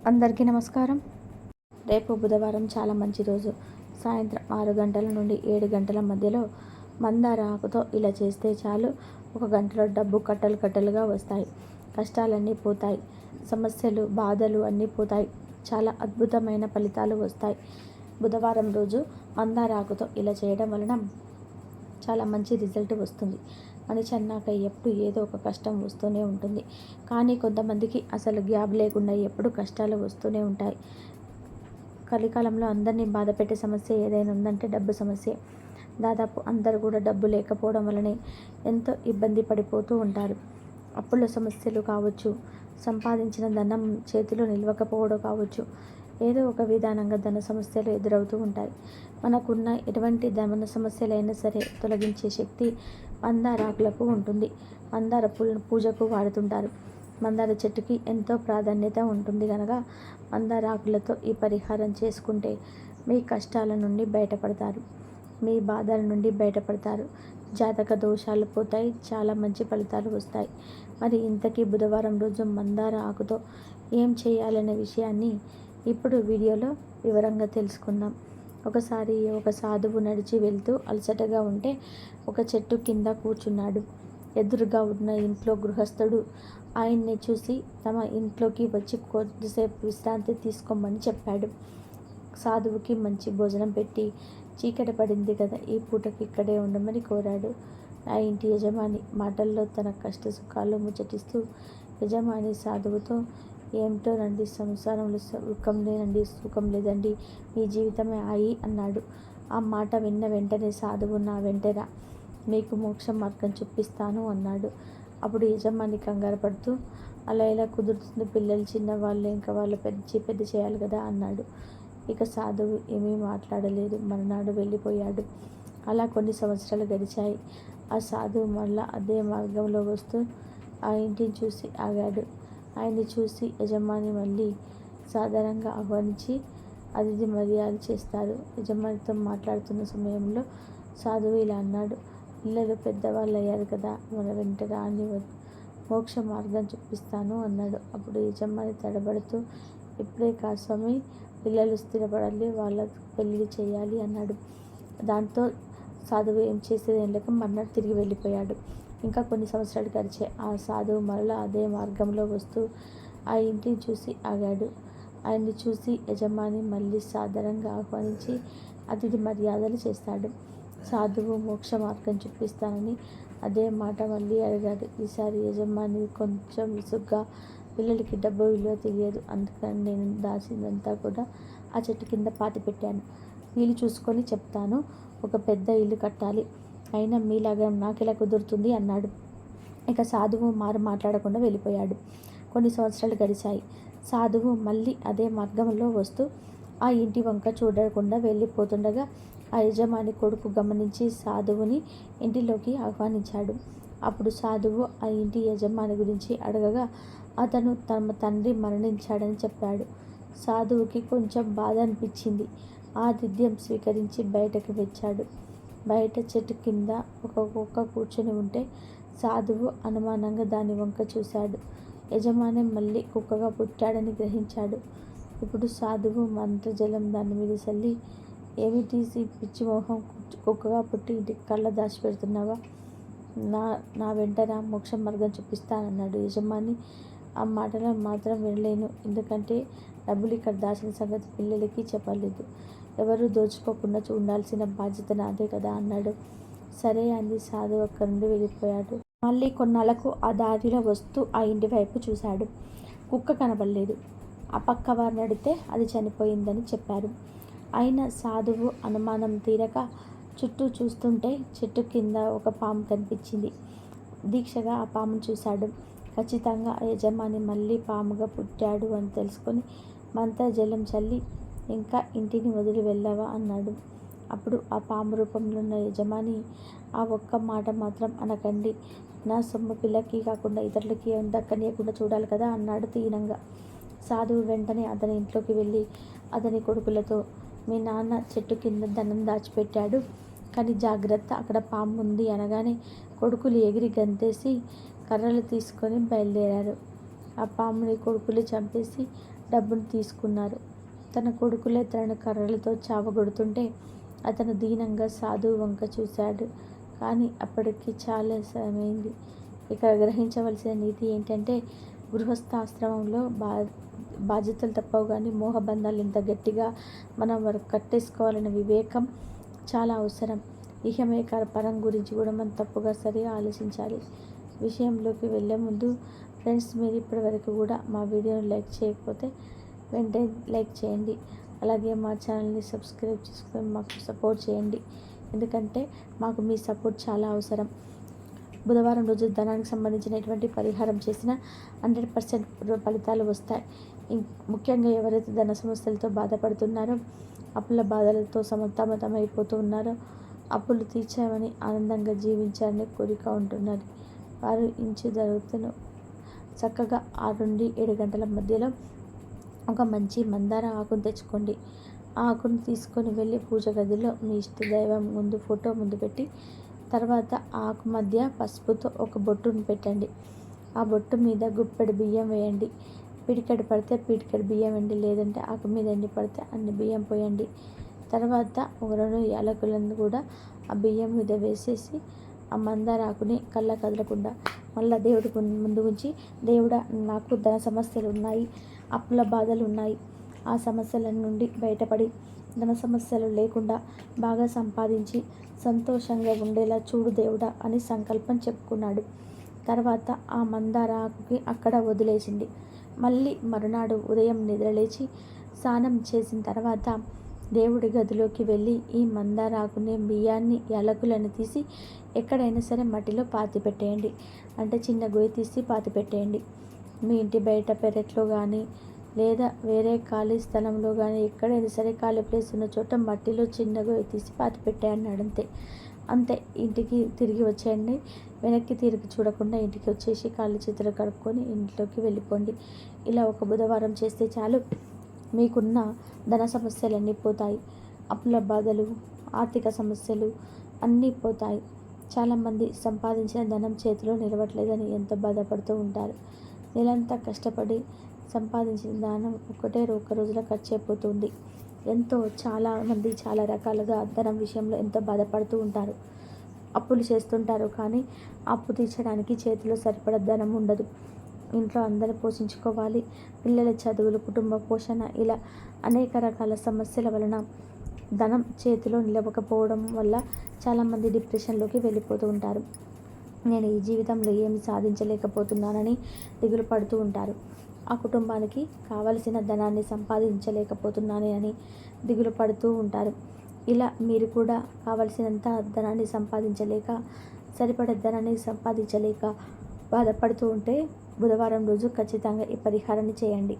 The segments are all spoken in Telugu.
అందరికీ నమస్కారం. రేపు బుధవారం చాలా మంచి రోజు. సాయంత్రం 6 గంటల నుండి 7 గంటల మధ్యలో మందార ఆకుతో ఇలా చేస్తే చాలు, 1 గంటలో డబ్బు కట్టలు కట్టలుగా వస్తాయి. కష్టాలన్నీ పోతాయి. సమస్యలు, బాధలు అన్నీ పోతాయి. చాలా అద్భుతమైన ఫలితాలు వస్తాయి. బుధవారం రోజు మందార ఆకుతో ఇలా చేయడం వలన చాలా మంచి రిజల్ట్ వస్తుంది. మనిషి అన్నాక ఎప్పుడు ఏదో ఒక కష్టం వస్తూనే ఉంటుంది. కానీ కొంతమందికి అసలు గ్యాప్ లేకుండా ఎప్పుడు కష్టాలు వస్తూనే ఉంటాయి. కలికాలంలో అందరినీ బాధపెట్టే సమస్య ఏదైనా ఉందంటే డబ్బు సమస్య. దాదాపు అందరూ కూడా డబ్బు లేకపోవడం వల్లనే ఎంతో ఇబ్బంది పడిపోతూ ఉంటారు. అప్పుల సమస్యలు కావచ్చు, సంపాదించిన ధనం చేతిలో నిలవకపోవడం కావచ్చు, ఏదో ఒక విధానంగా ధన సమస్యలు ఎదురవుతూ ఉంటాయి. మనకున్న ఎటువంటి ధన సమస్యలైనా సరే తొలగించే శక్తి మందార ఆకులకు ఉంటుంది. మందార పూలను పూజకు వాడుతుంటారు. మందార చెట్టుకి ఎంతో ప్రాధాన్యత ఉంటుంది కనుక మందార ఆకులతో ఈ పరిహారం చేసుకుంటే మీ కష్టాల నుండి బయటపడతారు. మీ బాధల నుండి బయటపడతారు. జాతక దోషాలు పోతాయి. చాలా మంచి ఫలితాలు వస్తాయి. మరి ఇంతకీ బుధవారం రోజు మందార ఆకుతో ఏం చేయాలనే విషయాన్ని ఇప్పుడు వీడియోలో వివరంగా తెలుసుకుందాం. ఒకసారి ఒక సాధువు నడిచి వెళ్తూ అలసటగా ఉంటే ఒక చెట్టు కింద కూర్చున్నాడు. ఎదురుగా ఉన్న ఇంట్లో గృహస్థుడు ఆయన్ని చూసి తమ ఇంట్లోకి వచ్చి కొద్దిసేపు విశ్రాంతి తీసుకోమని చెప్పాడు. సాధువుకి మంచి భోజనం పెట్టి చీకటి పడింది కదా, ఈ పూటకి ఇక్కడే ఉండమని కోరాడు. ఆ ఇంటి యజమాని మాటల్లో తన కష్ట సుఖాలు ముచ్చటిస్తూ, యజమాని సాధువుతో, ఏమిటోనండి, సంసారంలో సుఖం లేనండి, సుఖం లేదండి, మీ జీవితమే ఆయి అన్నాడు. ఆ మాట విన్న వెంటనే సాధువు, నా వెంటరా, మీకు మోక్ష మార్గం చూపిస్తాను అన్నాడు. అప్పుడు యజమాని కంగారు పడుతూ, అలా ఎలా కుదురుతుంది, పిల్లలు చిన్నవాళ్ళు, ఇంకా వాళ్ళు పెద్ద చేయాలి కదా అన్నాడు. ఇక సాధువు ఏమీ మాట్లాడలేదు. మరునాడు వెళ్ళిపోయాడు. అలా కొన్ని సంవత్సరాలు గడిచాయి. ఆ సాధువు మళ్ళా అదే మార్గంలో వస్తూ ఆ ఇంటిని చూసి ఆగాడు. ఆయన్ని చూసి యజమాని మళ్ళీ సాధారణంగా ఆహ్వానించి అతిథి మర్యాదలు చేస్తారు. యజమానితో మాట్లాడుతున్న సమయంలో సాధువు ఇలా అన్నాడు, పిల్లలు పెద్దవాళ్ళు అయ్యారు కదా, మన వెంట రాని, మోక్ష మార్గం చూపిస్తాను అన్నాడు. అప్పుడు యజమాని తడబడుతూ, ఇప్పుడే కాదు స్వామి, పిల్లలు స్థిరపడాలి, వాళ్ళ పెళ్లి చేయాలి అన్నాడు. దాంతో సాధువు ఏం చేసేది లేక మర్నాడు తిరిగి వెళ్ళిపోయాడు. ఇంకా కొన్ని సంవత్సరాలు గడిచాయి. ఆ సాధువు మరలా అదే మార్గంలో వస్తూ ఆ ఇంటిని చూసి ఆగాడు. ఆయన్ని చూసి యజమాని మళ్ళీ సాధారణంగా ఆహ్వానించి అతిథి మర్యాదలు చేస్తాడు. సాధువు మోక్ష మార్గం చూపిస్తానని అదే మాట మళ్ళీ అడిగాడు. ఈసారి యజమాని కొంచెం విసుగ్గా, పిల్లలకి డబ్బు విలువ తెలియదు, అందుకని నేను దాచిందంతా కూడా ఆ చెట్టు కింద పాతి పెట్టాను. వీలు చూసుకొని చెప్తాను, ఒక పెద్ద ఇల్లు కట్టాలి, అయినా మీలాగా నాకెలా కుదురుతుంది అన్నాడు. ఇక సాధువు మాట్లాడకుండా వెళ్ళిపోయాడు. కొన్ని సంవత్సరాలు గడిచాయి. సాధువు మళ్ళీ అదే మార్గంలో వస్తూ ఆ ఇంటి వంక చూడకుండా వెళ్ళిపోతుండగా ఆ యజమాని కొడుకు గమనించి సాధువుని ఇంటిలోకి ఆహ్వానించాడు. అప్పుడు సాధువు ఆ ఇంటి యజమాని గురించి అడగగా అతను తమ తండ్రి మరణించాడని చెప్పాడు. సాధువుకి కొంచెం బాధ అనిపించింది. ఆతిథ్యం స్వీకరించి బయటకు వచ్చాడు. బయట చెట్టు కింద ఒక కుక్క కూర్చొని ఉంటే సాధువు అనుమానంగా దాని వంక చూశాడు. యజమాని మళ్ళీ కుక్కగా పుట్టాడని గ్రహించాడు. ఇప్పుడు సాధువు మంత్రజలం దాని మీద చల్లి, ఏమిటి పిచ్చి మోహం, కుక్కగా పుట్టి ఇంటి కళ్ళ దాచిపెడుతున్నావా, నా వెంటరా, మోక్ష మార్గం చూపిస్తానన్నాడు. యజమాని ఆ మాటలు మాత్రం వినలేను, ఎందుకంటే డబ్బులు ఇక్కడ దాచిన సంగతి పిల్లలకి చెప్పలేదు, ఎవరు దోచుకోకుండా ఉండాల్సిన బాధ్యత నాదే కదా అన్నాడు. సరే అంది. సాధువు అక్కడి నుండి వెళ్ళిపోయాడు. మళ్ళీ కొన్నాళ్లకు ఆ దారిలో వస్తూ ఆ ఇంటి వైపు చూశాడు. కుక్క కనబడలేదు. ఆ పక్క వారిని అడిగితే అది చనిపోయిందని చెప్పారు. అయినా సాధువు అనుమానం తీరక చుట్టూ చూస్తుంటే చెట్టు కింద ఒక పాము కనిపించింది. దీక్షగా ఆ పామును చూశాడు. ఖచ్చితంగా ఆ యజమాని మళ్ళీ పాముగా పుట్టాడు అని తెలుసుకొని మంత్రజలం చల్లి, ఇంకా ఇంటిని వదిలి వెళ్ళవా అన్నాడు. అప్పుడు ఆ పాము రూపంలో ఉన్న యజమాని, ఆ ఒక్క మాట మాత్రం అనకండి, నా సొమ్ము పిల్లకి కాకుండా ఇతరులకి దక్కనీయకుండా చూడాలి కదా అన్నాడు దీనంగా. సాధువు వెంటనే అతని ఇంట్లోకి వెళ్ళి అతని కొడుకులతో, మీ నాన్న చెట్టు కింద ధనం దాచిపెట్టాడు, కానీ జాగ్రత్త, అక్కడ పాము ఉంది అనగానే కొడుకులు ఎగిరి గంతేసి కర్రలు తీసుకొని బయలుదేరారు. ఆ పాముని కొడుకులు చంపేసి డబ్బును తీసుకున్నారు. తన కొడుకులే తనను కర్రలతో చావగొడుతుంటే అతను దీనంగా సాధువు వంక చూశాడు. కానీ అప్పటికి చాలా సమయమైంది. ఇక్కడ గ్రహించవలసిన నీతి ఏంటంటే, గృహస్థాశ్రమంలో బాధ్యతలు తప్పవు, కానీ మోహబంధాలు ఎంత గట్టిగా మనం వరకు కట్టేసుకోవాలనే వివేకం చాలా అవసరం. ఇహమే పరం గురించి కూడా మనం తప్పుగా సరిగా ఆలోచించాలి. విషయంలోకి వెళ్ళే ముందు ఫ్రెండ్స్, మీరు ఇప్పటివరకు కూడా మా వీడియోని లైక్ చేయకపోతే వెంటనే లైక్ చేయండి. అలాగే మా ఛానల్ని సబ్స్క్రైబ్ చేసుకొని మాకు సపోర్ట్ చేయండి. ఎందుకంటే మాకు మీ సపోర్ట్ చాలా అవసరం. బుధవారం రోజు ధనానికి సంబంధించినటువంటి పరిహారం చేసిన 100% ఫలితాలు వస్తాయి. ముఖ్యంగా ఎవరైతే ధన సమస్యలతో బాధపడుతున్నారో, అప్పుల బాధలతో సతమతమైపోతూ ఉన్నారో, అప్పులు తీర్చామని ఆనందంగా జీవించాలని కోరిక ఉంటున్నారు, వారు ఇంచు జరుగుతున్న చక్కగా 6 నుండి 7 గంటల మధ్యలో ఒక మంచి మందార ఆకును తెచ్చుకోండి. ఆ ఆకును తీసుకొని వెళ్ళి పూజ గదిలో మీ ఇష్టదైవం ముందు ఫోటో ముందు పెట్టి, తర్వాత ఆకు మధ్య పసుపుతో ఒక బొట్టును పెట్టండి. ఆ బొట్టు మీద గుప్పెడు బియ్యం వేయండి. పిడికెడు పడితే పిడికెడు బియ్యం వేయండి, లేదంటే ఆకు మీద ఎన్ని పడితే అన్ని బియ్యం పోయండి. తర్వాత ఒక 2 యాలకులను కూడా ఆ బియ్యం మీద వేసేసి ఆ మందార ఆకుని కళ్ళ కదలకుండా మళ్ళీ దేవుడి ముందు ఉంచి, దేవుడా, నాకు ధన సమస్యలు ఉన్నాయి, అప్పుల బాధలు ఉన్నాయి, ఆ సమస్యల నుండి బయటపడి ధన సమస్యలు లేకుండా బాగా సంపాదించి సంతోషంగా ఉండేలా చూడు దేవుడా అని సంకల్పం చెప్పుకున్నాడు. తర్వాత ఆ మందార ఆకుకి అక్కడ వదిలేసింది. మళ్ళీ మరునాడు ఉదయం నిద్రలేచి స్నానం చేసిన తర్వాత దేవుడి గదిలోకి వెళ్ళి ఈ మందార ఆకుని, బియ్యాన్ని, యాలకులను తీసి ఎక్కడైనా సరే మట్టిలో పాతి పెట్టేయండి. అంటే చిన్న గొయ్యి తీసి పాతి పెట్టేయండి. మీ ఇంటి బయట పెరట్లో కానీ లేదా వేరే ఖాళీ స్థలంలో కానీ ఎక్కడైనా సరే ఖాళీ ప్లేస్ ఉన్న చోట మట్టిలో చిన్న గొయ్యి తీసి పాతి పెట్టేయన్నాడు. అంతే. ఇంటికి తిరిగి వచ్చేయండి. వెనక్కి తిరిగి చూడకుండా ఇంటికి వచ్చేసి కాళ్ళు చేతులు కడుక్కొని ఇంట్లోకి వెళ్ళిపోండి. ఇలా ఒక బుధవారం చేస్తే చాలు, మీకున్న ధన సమస్యలన్నీ పోతాయి. అప్పుల బాధలు, ఆర్థిక సమస్యలు అన్నీ పోతాయి. చాలామంది సంపాదించిన ధనం చేతిలో నిలవట్లేదని ఎంతో బాధపడుతూ ఉంటారు. నెలంతా కష్టపడి సంపాదించిన ధనం ఒక రోజులో ఖర్చు అయిపోతుంది. చాలామంది చాలా రకాలుగా ధనం విషయంలో ఎంతో బాధపడుతూ ఉంటారు. అప్పులు చేస్తుంటారు, కానీ అప్పు తీర్చడానికి చేతిలో సరిపడ ధనం ఉండదు. ఇంట్లో అందరూ పోషించుకోవాలి, పిల్లల చదువులు, కుటుంబ పోషణ, ఇలా అనేక రకాల సమస్యల వలన ధనం చేతిలో నిలవకపోవడం వల్ల చాలామంది డిప్రెషన్లోకి వెళ్ళిపోతూ ఉంటారు. నేను ఈ జీవితంలో ఏమి సాధించలేకపోతున్నానని దిగులు పడుతూ ఉంటారు. ఆ కుటుంబానికి కావలసిన ధనాన్ని సంపాదించలేకపోతున్నాను అని దిగులు పడుతూ ఉంటారు. ఇలా మీరు కూడా కావలసినంత ధనాన్ని సంపాదించలేక, సరిపడే ధనాన్ని సంపాదించలేక బాధపడుతూ ఉంటే బుధవారం రోజు ఖచ్చితంగా ఈ పరిహారాన్ని చేయండి.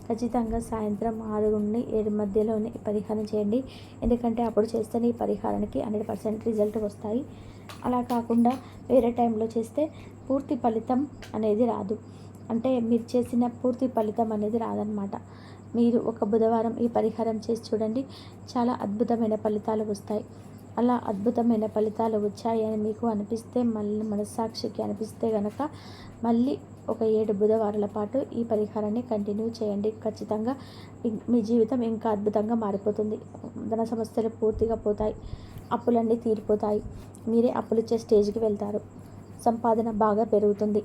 ఖచ్చితంగా సాయంత్రం 6 నుండి 7 మధ్యలోనే ఈ పరిహారం చేయండి. ఎందుకంటే అప్పుడు చేస్తేనే ఈ పరిహారానికి 100% రిజల్ట్ వస్తాయి. అలా కాకుండా వేరే టైంలో చేస్తే పూర్తి ఫలితం అనేది రాదు. అంటే మీరు చేసిన పూర్తి ఫలితం అనేది రాదనమాట. మీరు ఒక బుధవారం ఈ పరిహారం చేసి చూడండి, చాలా అద్భుతమైన ఫలితాలు వస్తాయి. అలా అద్భుతమైన ఫలితాలు వచ్చాయి అని మీకు అనిపిస్తే, మళ్ళీ మనస్సాక్షికి అనిపిస్తే కనుక మళ్ళీ ఒక 7 బుధవారాల పాటు ఈ పరిహారాన్ని కంటిన్యూ చేయండి. ఖచ్చితంగా మీ జీవితం ఇంకా అద్భుతంగా మారిపోతుంది. ధన సమస్యలు పూర్తిగా పోతాయి, అప్పులన్నీ తీరిపోతాయి. మీరే అప్పులిచ్చే స్టేజ్కి వెళ్తారు. సంపాదన బాగా పెరుగుతుంది.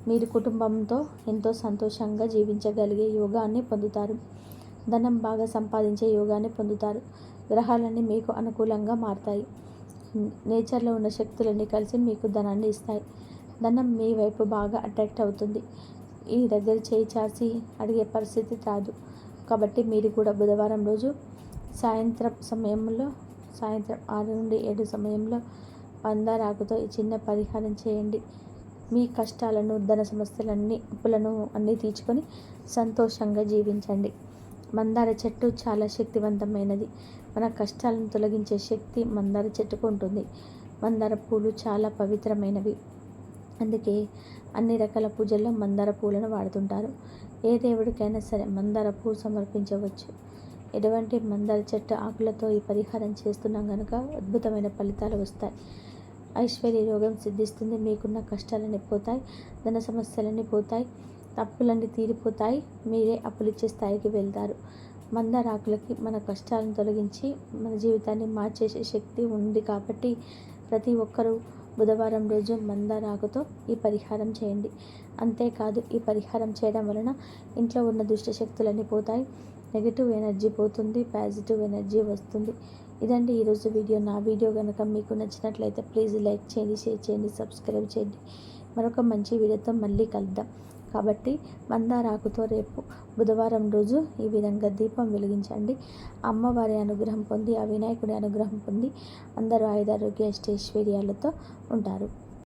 మీరు కుటుంబంతో ఎంతో సంతోషంగా జీవించగలిగే యోగాన్ని పొందుతారు. ధనం బాగా సంపాదించే యోగాన్ని పొందుతారు. గ్రహాలన్నీ మీకు అనుకూలంగా మారతాయి. నేచర్లో ఉన్న శక్తులన్నీ కలిసి మీకు ధనాన్ని ఇస్తాయి. ధనం మీ వైపు బాగా అట్రాక్ట్ అవుతుంది. ఈ దగ్గర చేయి చాచి అడిగే పరిస్థితి రాదు. కాబట్టి మీరు కూడా బుధవారం రోజు సాయంత్రం 6 నుండి 7 సమయంలో మందార ఆకుతో ఈ చిన్న పరిహారం చేయండి. మీ కష్టాలను, ధన సమస్యలన్నీ, అప్పులను అన్నీ తీర్చుకొని సంతోషంగా జీవించండి. మందార చెట్టు చాలా శక్తివంతమైనది. మన కష్టాలను తొలగించే శక్తి మందార చెట్టుకు ఉంటుంది. మందార పూలు చాలా పవిత్రమైనవి. అందుకే అన్ని రకాల పూజల్లో మందార పూలను వాడుతుంటారు. ఏ దేవుడికైనా సరే మందార పువ్వు సమర్పించవచ్చు. ఎటువంటి మందార చెట్టు ఆకులతో ఈ పరిహారం చేస్తున్నాం కనుక అద్భుతమైన ఫలితాలు వస్తాయి. ఐశ్వర్య యోగం సిద్ధిస్తుంది. మీకున్న కష్టాలన్నీ పోతాయి, ధన సమస్యలన్నీ పోతాయి. అప్పులన్నీ తీరిపోతాయి, మీరే అప్పులిచ్చే స్థాయికి వెళ్తారు. మందారాకులకి మన కష్టాలను తొలగించి మన జీవితాన్ని మార్చేసే శక్తి ఉంది కాబట్టి ప్రతి ఒక్కరూ బుధవారం రోజు మందారాకుతో ఈ పరిహారం చేయండి. అంతేకాదు ఈ పరిహారం చేయడం వలన ఇంట్లో ఉన్న దుష్ట శక్తులన్నీ పోతాయి, నెగిటివ్ ఎనర్జీ పోతుంది, పాజిటివ్ ఎనర్జీ వస్తుంది. ఇదండి ఈరోజు వీడియో. నా వీడియో కనుక మీకు నచ్చినట్లయితే ప్లీజ్ లైక్ చేయండి, షేర్ చేయండి, సబ్స్క్రైబ్ చేయండి. మరొక మంచి వీడియోతో మళ్ళీ కలుద్దాం. కాబట్టి మందారాకుతో రేపు బుధవారం రోజు ఈ విధంగా దీపం వెలిగించండి. అమ్మవారి అనుగ్రహం పొంది, ఆ వినాయకుడి అనుగ్రహం పొంది అందరూ ఆయురారోగ్య అష్టైశ్వర్యాలతో ఉంటారు.